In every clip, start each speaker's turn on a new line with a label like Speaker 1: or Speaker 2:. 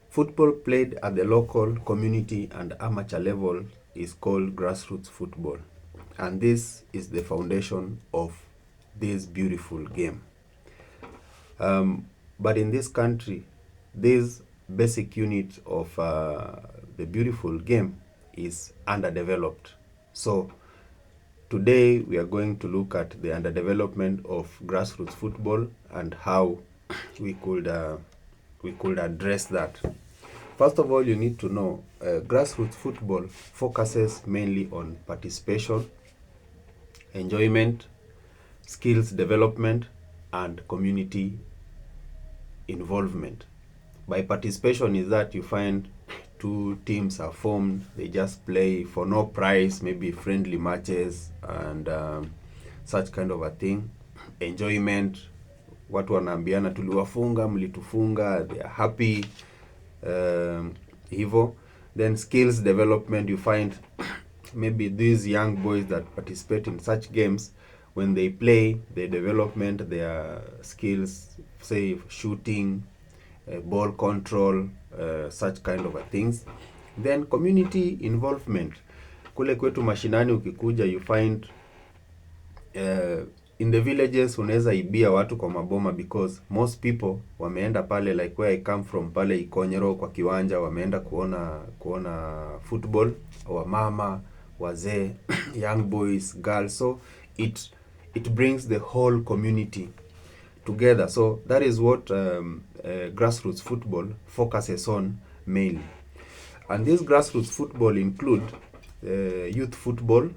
Speaker 1: Football played at the local, community, and amateur level is called grassroots football. And this is the foundation of this beautiful game. But in this country, this basic unit of the beautiful game is underdeveloped. So today we are going to look at the underdevelopment of grassroots football and how we could address that. First of all, you need to know grassroots football focuses mainly on participation, enjoyment, skills development, and community involvement. By participation is that you find two teams are formed, they just play for no prize, maybe friendly matches and such kind of a thing. Enjoyment, watu wanaambiana tuliwafunga, mlitufunga, they are happy. Hivo. Then skills development, you find maybe these young boys that participate in such games, when they play, they development their skills, say shooting, ball control, such kind of things. Then community involvement, kule kwetu mashinani ukikuja, you find in the villages unaweza ibia watu kwa maboma because most people wameenda pale, like where I come from, pale Ikonyero kwa kiwanja, wameenda kuona football, wamama, wazee, young boys, girls. So it brings the whole community together. So that is what grassroots football focuses on mainly. And this grassroots football include youth football,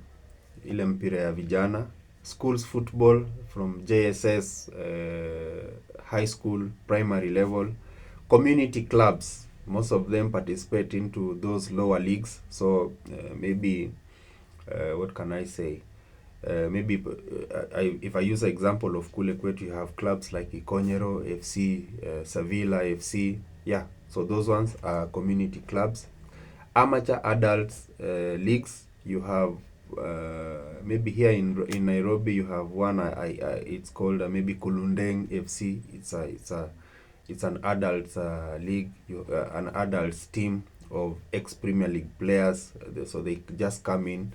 Speaker 1: ile mpira ya vijana, schools football from JSS, high school, primary level, community clubs, most of them participate into those lower leagues. So maybe, what can I say? Maybe if I use an example of Kule Kwetu, you have clubs like Ikonyero FC, Sevilla FC. Yeah, so those ones are community clubs. Amateur adults leagues, you have maybe here in Nairobi you have one. It's called maybe Kulundeng FC. It's an adult league, an adults team of ex-Premier League players. So they just come in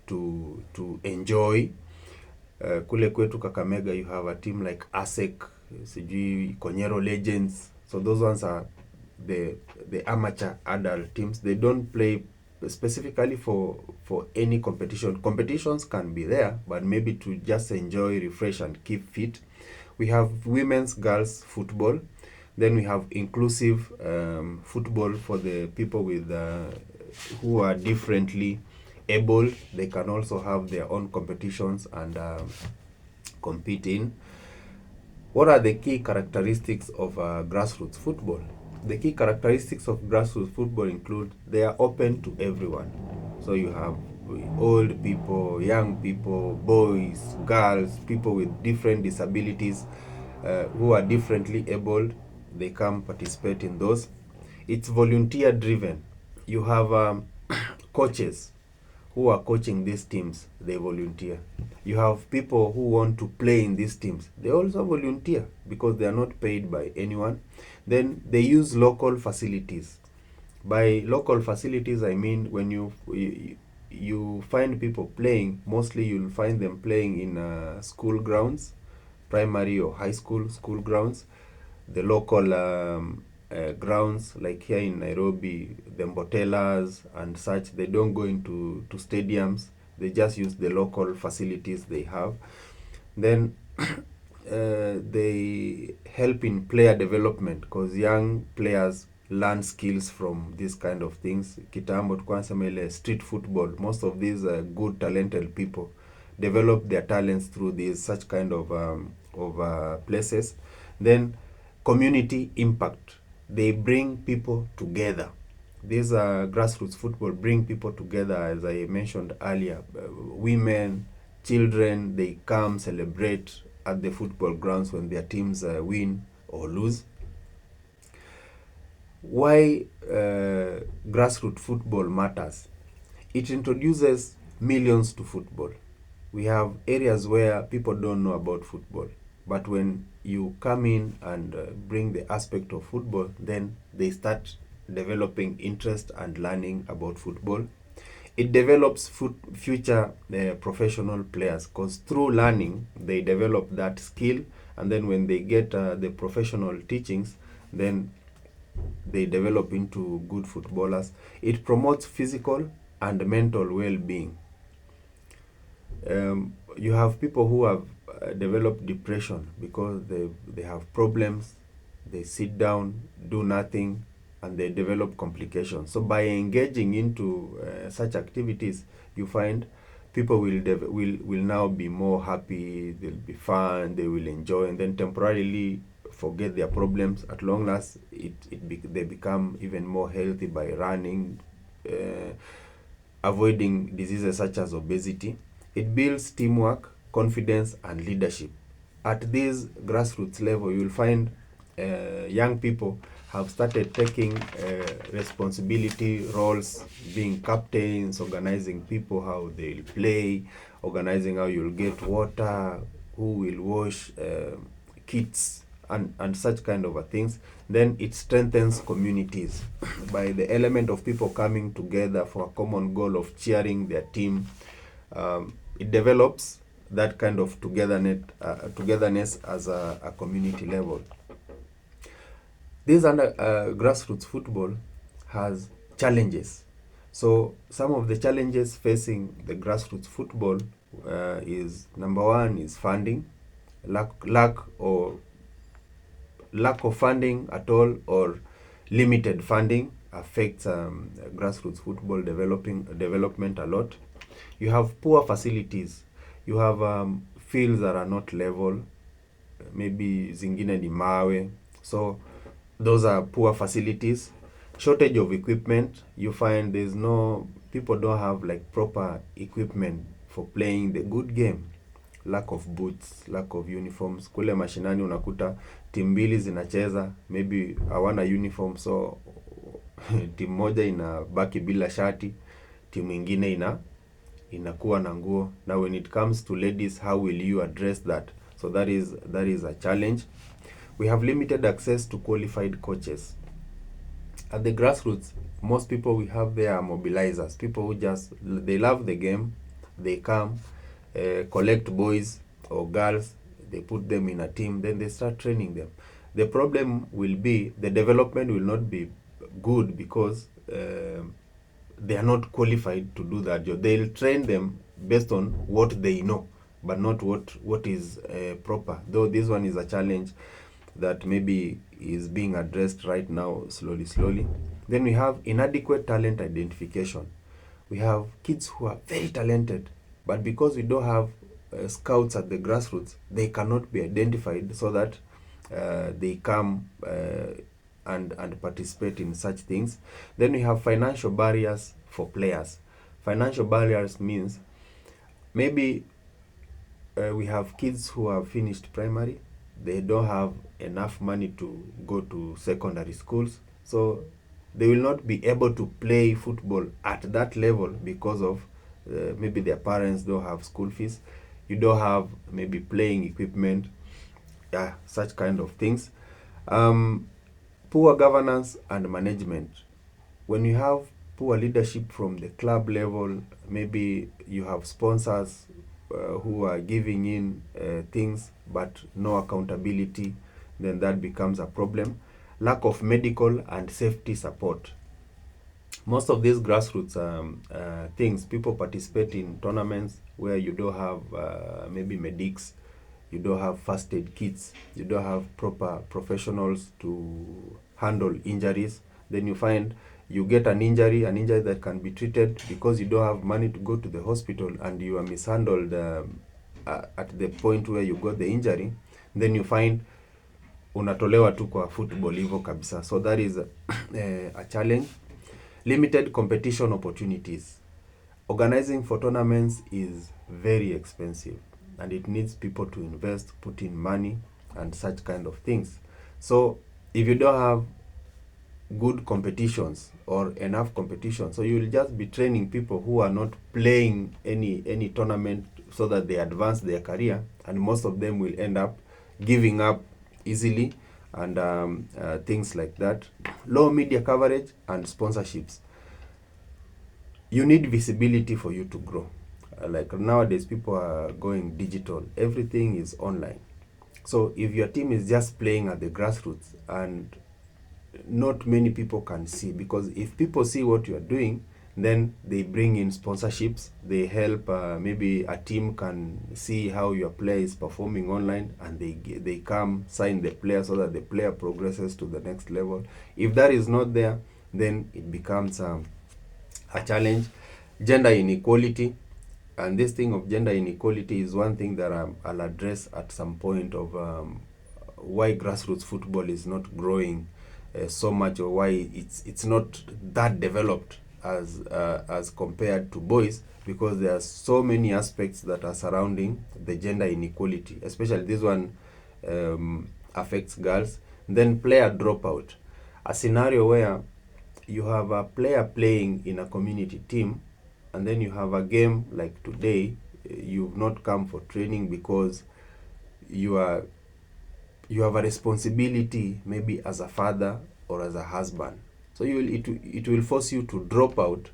Speaker 1: to enjoy. Kule kwetu Kakamega, you have a team like ASEC, sijui Konyero Legends. So those ones are the amateur adult teams. They don't play specifically for any competition. Competitions can be there, but maybe to just enjoy, refresh, and keep fit. We have women's, girls football. Then we have inclusive football for the people with who are differently able. They can also have their own competitions and compete in. What are the key characteristics of grassroots football? The key characteristics of grassroots football include they are open to everyone. So you have old people, young people, boys, girls, people with different disabilities who are differently abled. They come participate in those. It's volunteer driven. You have coaches who are coaching these teams, they volunteer. You have people who want to play in these teams, they also volunteer because they are not paid by anyone. Then they use local facilities. By local facilities, I mean when you find people playing, mostly you'll find them playing in school grounds, primary or high school grounds, the local grounds, like here in Nairobi, the Mbotelas and such. They don't go into stadiums, they just use the local facilities they have. Then they help in player development because young players learn skills from these kind of things. Kitambo tukwansema ile street football, most of these good talented people develop their talents through these such kind of places. Then community impact, they bring people together. These grassroots football bring people together, as I mentioned earlier. Women, children, they come celebrate at the football grounds when their teams win or lose. Why grassroots football matters? It introduces millions to football. We have areas where people don't know about football, but when you come in and bring the aspect of football, then they start developing interest and learning about football. It develops future professional players, because through learning they develop that skill, and then when they get the professional teachings, then they develop into good footballers. It promotes physical and mental well-being. You have people who have developed depression because they have problems, they sit down, do nothing, and they develop complications. So by engaging into such activities, you find people will now be more happy, they'll be fun, they will enjoy, and then temporarily forget their problems. At long last, they become even more healthy by running, avoiding diseases such as obesity. It builds teamwork, confidence, and leadership. At this grassroots level, you will find young people have started taking responsibility roles, being captains, organizing people how they'll play, organizing how you'll get water, who will wash kits, and such kind of things. Then it strengthens communities by the element of people coming together for a common goal of cheering their team. It develops that kind of togetherness as a community level. This grassroots football has challenges. So some of the challenges facing the grassroots football is, number one is funding, lack of funding at all, or limited funding affects grassroots football development a lot. You have poor facilities. You have fields that are not level, maybe zingine ni mawe. So those are poor facilities. Shortage of equipment. You find people don't have like proper equipment for playing the good game. Lack of boots, lack of uniforms. Kule mashinani unakuta timu mbili zinacheza, maybe hawana uniform, so timu moja inabaki bila shati, timu ingine inakuwa na nguo. Now when it comes to ladies, how will you address that? So that is a challenge. We have limited access to qualified coaches. At the grassroots, most people we have there are mobilizers, people who they love the game, they come, collect boys or girls, they put them in a team, then they start training them. The problem will be the development will not be good because they are not qualified to do that job. They'll train them based on what they know, but not what is proper. Though this one is a challenge that maybe is being addressed right now, slowly. Then we have inadequate talent identification. We have kids who are very talented, but because we don't have scouts at the grassroots, they cannot be identified so that they come and participate in such things. Then we have financial barriers for players. Financial barriers means maybe we have kids who have finished primary, they don't have enough money to go to secondary schools, so they will not be able to play football at that level because of maybe their parents don't have school fees, you don't have maybe playing equipment, such kind of things. Poor governance and management. When you have poor leadership from the club level, maybe you have sponsors who are giving in things but no accountability, then that becomes a problem. Lack of medical and safety support. Most of these grassroots things, people participate in tournaments where you don't have maybe medics, you don't have first aid kits, you don't have proper professionals to handle injuries. Then you find you get an injury that can be treated because you don't have money to go to the hospital, and you are mishandled at the point where you got the injury. Then you find unatolewa tu kwa football hivyo kabisa. So that is a challenge. Limited competition opportunities. Organizing for tournaments is very expensive, and it needs people to invest, put in money, and such kind of things. So if you don't have good competitions or enough competition, so you will just be training people who are not playing any tournament so that they advance their career, and most of them will end up giving up easily and things like that. Low media coverage and sponsorships. You need visibility for you to grow. Like nowadays, people are going digital. Everything is online. So if your team is just playing at the grassroots and not many people can see, because if people see what you are doing, then they bring in sponsorships. They help, maybe a team can see how your player is performing online, and they come sign the player so that the player progresses to the next level. If that is not there, then it becomes a challenge. Gender inequality, and this thing of gender inequality is one thing that I'll address at some point of why grassroots football is not growing so much, or why it's not that developed as compared to boys, because there are so many aspects that are surrounding the gender inequality, especially this one affects girls. Then player dropout, a scenario where you have a player playing in a community team, and then you have a game like today, you've not come for training because you have a responsibility, maybe as a father or as a husband. So it will force you to drop out,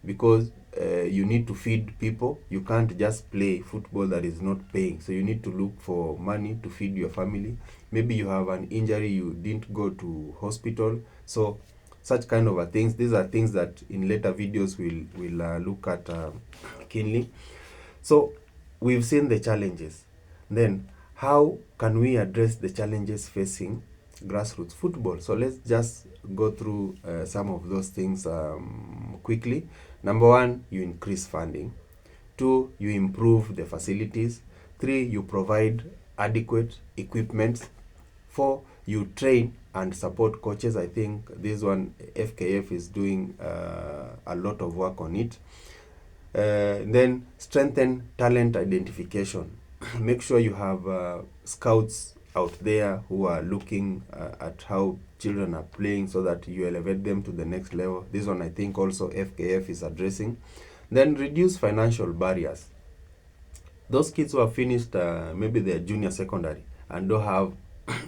Speaker 1: because you need to feed people. You can't just play football that is not paying, so you need to look for money to feed your family. Maybe you have an injury, you didn't go to hospital. So such kind of things, these are things that in later videos we'll look at keenly. So we've seen the challenges. Then how can we address the challenges facing grassroots football? So let's just go through some of those things quickly. Number one, you increase funding. Two, you improve the facilities. Three, you provide adequate equipment. Four, you train and support coaches. I think this one, FKF is doing a lot of work on it. Then strengthen talent identification. Make sure you have scouts out there who are looking at how children are playing, so that you elevate them to the next level. This one I think also FKF is addressing. Then reduce financial barriers. Those kids who have finished maybe their junior secondary and don't have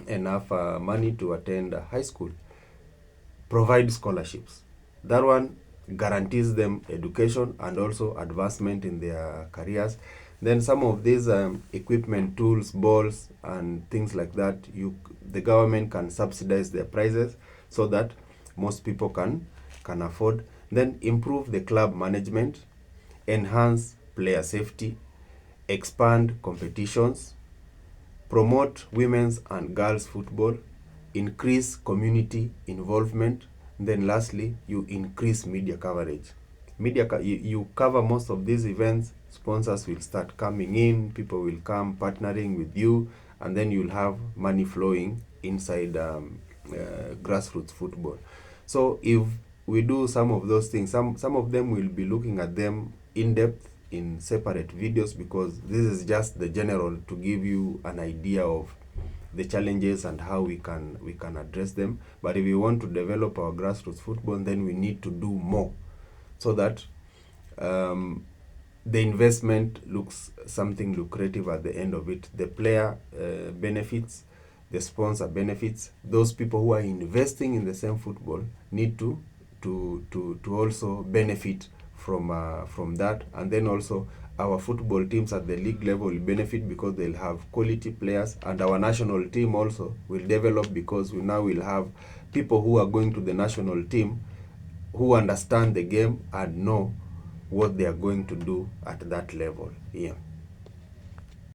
Speaker 1: enough money to attend high school, provide scholarships. That one guarantees them education and also advancement in their careers. Then some of these equipment, tools, balls, and things like that, the government can subsidize their prices so that most people can afford. Then improve the club management, enhance player safety, expand competitions, promote women's and girls football, increase community involvement. Then lastly, you increase media coverage. You cover most of these events, sponsors will start coming in, people will come partnering with you, and then you'll have money flowing inside grassroots football. So if we do some of those things, some of them will be looking at them in depth in separate videos, because this is just the general to give you an idea of the challenges and how we can address them. But if we want to develop our grassroots football, then we need to do more, so that the investment looks something lucrative at the end of it. The player benefits, the sponsor benefits. Those people who are investing in the same football need to also benefit from that. And then also our football teams at the league level will benefit, because they'll have quality players, and our national team also will develop, because we now will have people who are going to the national team who understand the game and know what they are going to do at that level. Yeah.